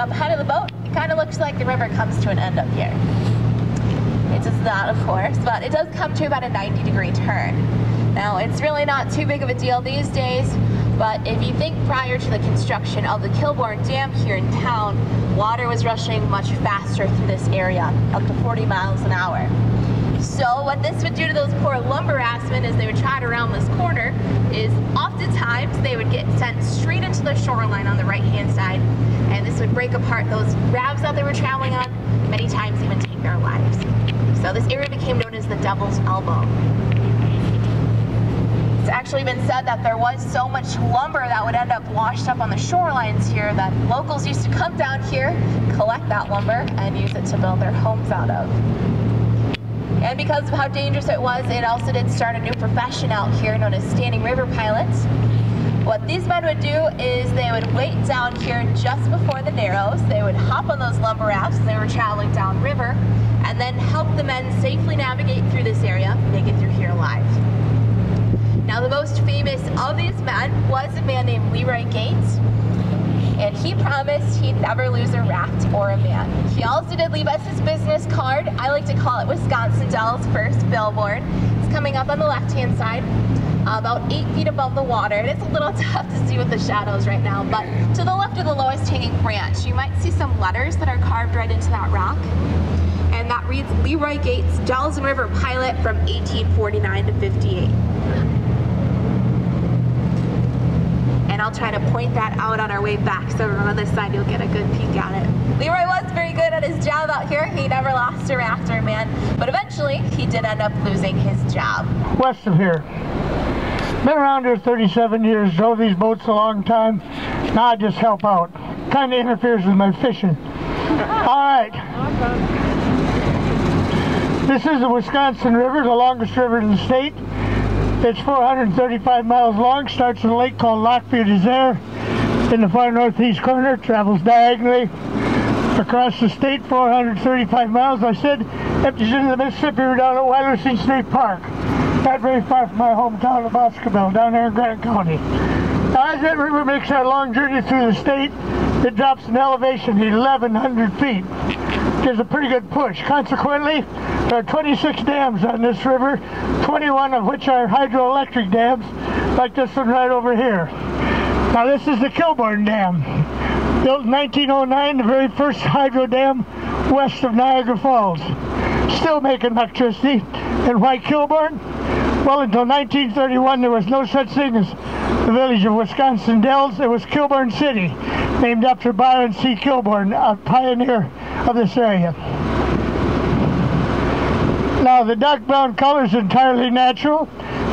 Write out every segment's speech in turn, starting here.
up ahead of the boat, it kind of looks like the river comes to an end up here. It does not, of course, but it does come to about a 90-degree turn. Now, it's really not too big of a deal these days, but if you think prior to the construction of the Kilbourne Dam here in town, water was rushing much faster through this area, up to 40 miles an hour. So what this would do to those poor lumberjacksmen as they would try to round this corner is oftentimes they would get sent straight into the shoreline on the right-hand side, and this would break apart those rafts that they were traveling on, many times even take their lives. So this area became known as the Devil's Elbow. It's actually been said that there was so much lumber that would end up washed up on the shorelines here that locals used to come down here, collect that lumber, and use it to build their homes out of. And because of how dangerous it was, it also did start a new profession out here known as standing river pilots. What these men would do is they would wait down here just before the Narrows. They would hop on those lumber rafts as they were traveling downriver, and then help the men safely navigate through this area, make it through here alive. Now, the most famous of these men was a man named Leroy Gates, and he promised he'd never lose a raft or a man. He also did leave us his business card. I like to call it Wisconsin Dells' first billboard. It's coming up on the left-hand side, about 8 feet above the water. And it's a little tough to see with the shadows right now, but to the left of the lowest hanging branch, you might see some letters that are carved right into that rock. And that reads Leroy Gates, Dells and River Pilot from 1849 to 58. And I'll try to point that out on our way back, so on this side you'll get a good peek at it. Leroy was very good at his job out here. He never lost a raft or a man, but eventually he did end up losing his job. West of here. Been around here 37 years, drove these boats a long time. Now I just help out. Kind of interferes with my fishing. All right. This is the Wisconsin River, the longest river in the state. It's 435 miles long, starts in a lake called Lac Vieux Désert in the far northeast corner, travels diagonally across the state 435 miles. I said, empties into the Mississippi River down at Wildwood State Park, not very far from my hometown of Boscobel, down there in Grant County. Now, as that river makes that long journey through the state, it drops in elevation to 1,100 feet. Gives a pretty good push. Consequently, there are 26 dams on this river, 21 of which are hydroelectric dams, like this one right over here. Now, this is the Kilbourne Dam, built in 1909, the very first hydro dam west of Niagara Falls. Still making electricity. And why Kilbourne? Well, until 1931, there was no such thing as the village of Wisconsin Dells. It was Kilbourne City, named after Byron C. Kilbourne, a pioneer of this area. Now, the dark brown color is entirely natural.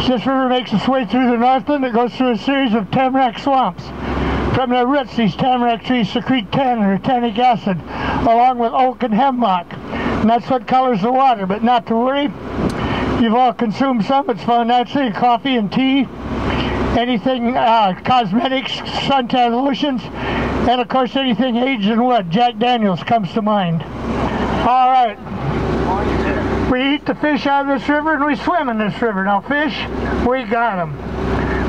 This river makes its way through the Northland. It goes through a series of tamarack swamps. From their roots, these tamarack trees secrete tannin, or tannic acid, along with oak and hemlock. And that's what colors the water, but not to worry. You've all consumed some. It's found naturally in coffee and tea, anything, cosmetics, suntan lotions, and of course anything aged in wood. Jack Daniels comes to mind. All right. We eat the fish out of this river and we swim in this river. Now, fish, we got them.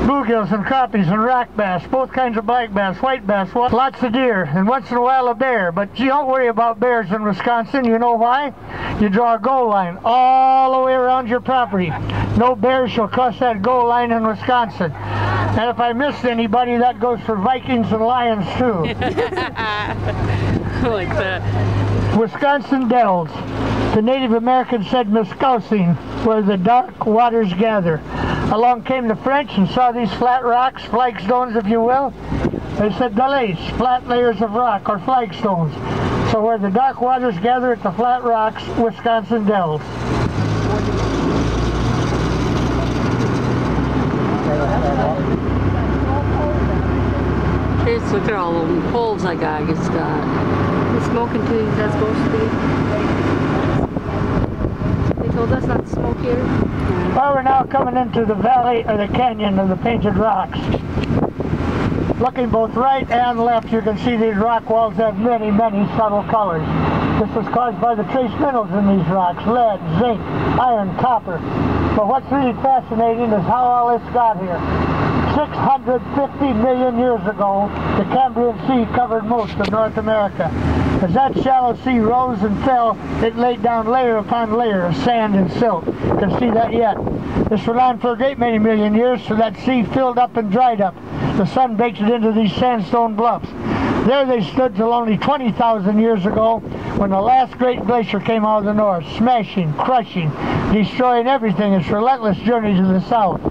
Bluegills and crappies and rock bass, both kinds of black bass, white bass, lots of deer, and once in a while a bear. But you don't worry about bears in Wisconsin. You know why? You draw a goal line all the way around your property. No bears shall cross that goal line in Wisconsin. And if I missed anybody, that goes for Vikings and Lions too. Like that. Wisconsin Dells. The Native Americans said Muskowsing, where the dark waters gather. Along came the French and saw these flat rocks, flagstones if you will. They said Delace, flat layers of rock or flagstones. So where the dark waters gather at the flat rocks, Wisconsin Dells. Just look at all the poles I got. It's got the smoking tubes that's supposed to be. They told us not to smoke here. Well, we're now coming into the valley or the canyon of the Painted Rocks. Looking both right and left, you can see these rock walls have many, many subtle colors. This was caused by the trace minerals in these rocks: lead, zinc, iron, copper. But what's really fascinating is how all this got here. 650 million years ago, the Cambrian Sea covered most of North America. As that shallow sea rose and fell, it laid down layer upon layer of sand and silt. You can see that yet. This went on for a great many million years, so that sea filled up and dried up. The sun baked it into these sandstone bluffs. There they stood till only 20,000 years ago, when the last great glacier came out of the north, smashing, crushing, destroying everything its relentless journey to the south.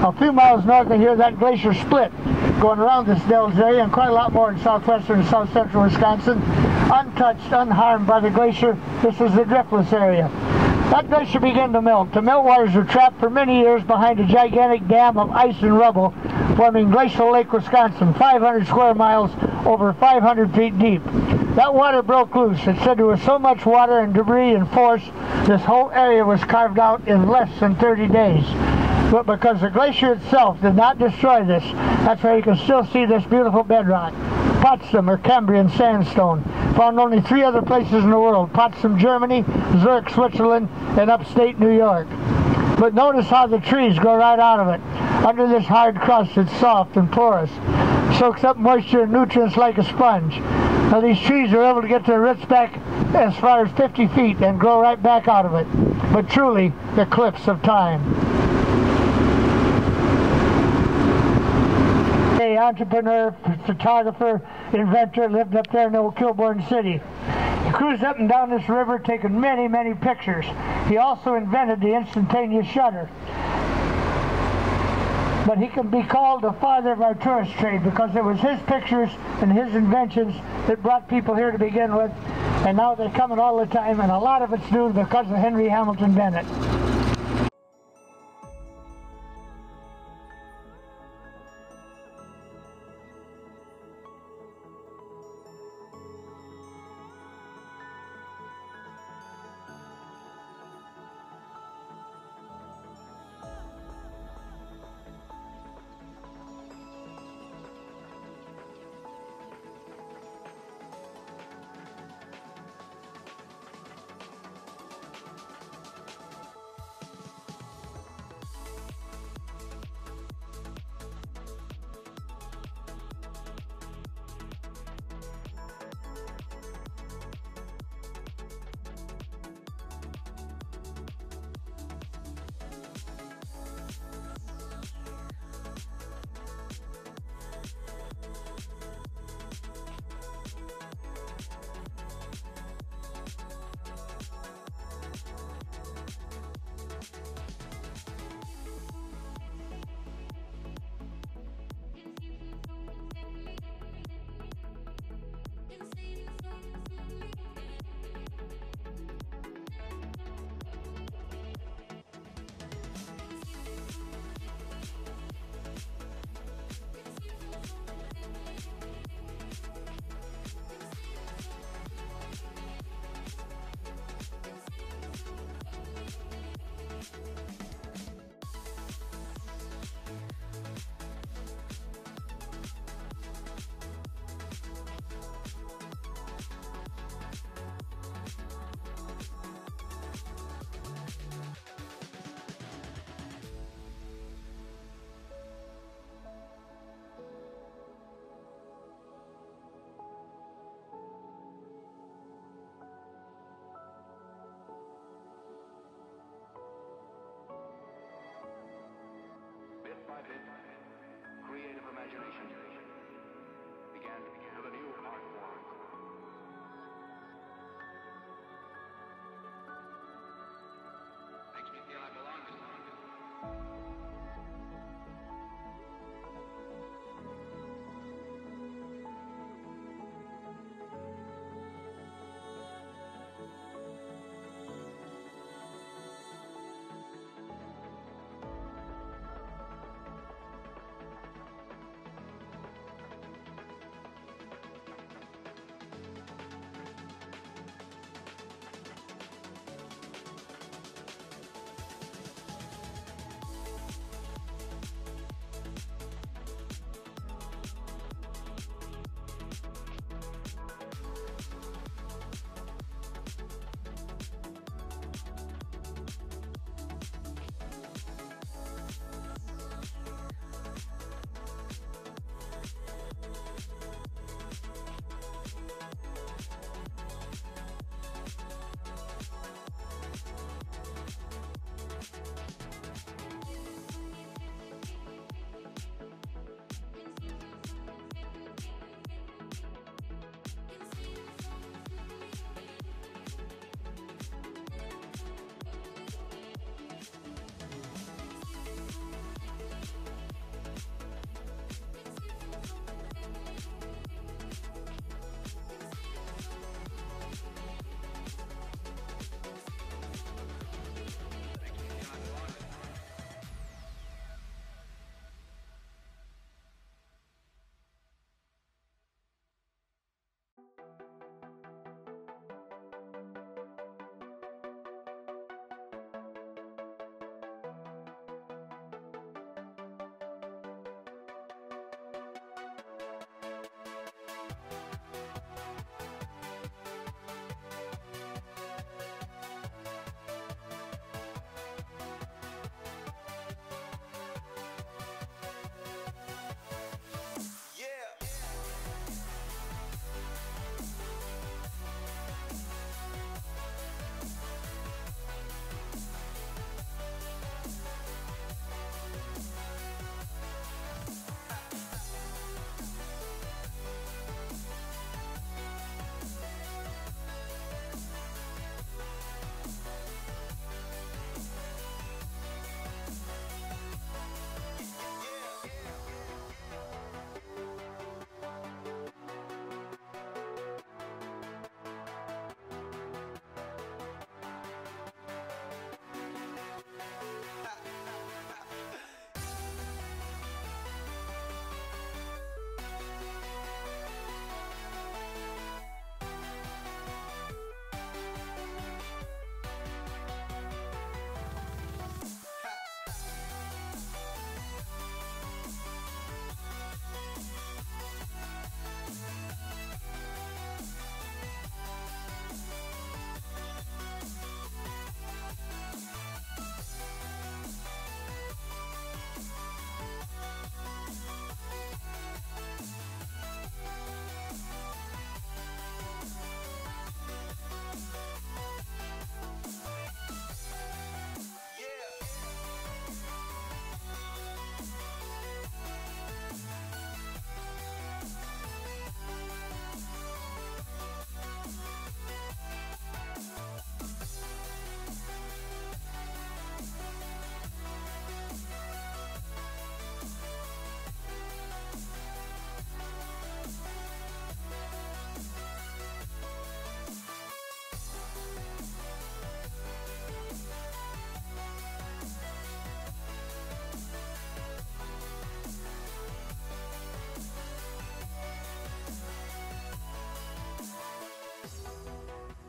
A few miles north of here, that glacier split, going around this Dells area and quite a lot more in southwestern and south central Wisconsin. Untouched, unharmed by the glacier, this is the driftless area. That glacier began to melt. The meltwaters were trapped for many years behind a gigantic dam of ice and rubble, forming Glacial Lake, Wisconsin, 500 square miles, over 500 feet deep. That water broke loose. It said there was so much water and debris and force, this whole area was carved out in less than 30 days. But because the glacier itself did not destroy this, that's why you can still see this beautiful bedrock. Potsdam, or Cambrian sandstone, found only 3 other places in the world: Potsdam, Germany, Zurich, Switzerland, and upstate New York. But notice how the trees grow right out of it. Under this hard crust, it's soft and porous, soaks up moisture and nutrients like a sponge. Now these trees are able to get their roots back as far as 50 feet and grow right back out of it. But truly, the cliffs of time. Entrepreneur, photographer, inventor, lived up there in old Kilbourne City. He cruised up and down this river, taking many, many pictures. He also invented the instantaneous shutter. But he can be called the father of our tourist trade, because it was his pictures and his inventions that brought people here to begin with, and now they're coming all the time, and a lot of it's due because of Henry Hamilton Bennett.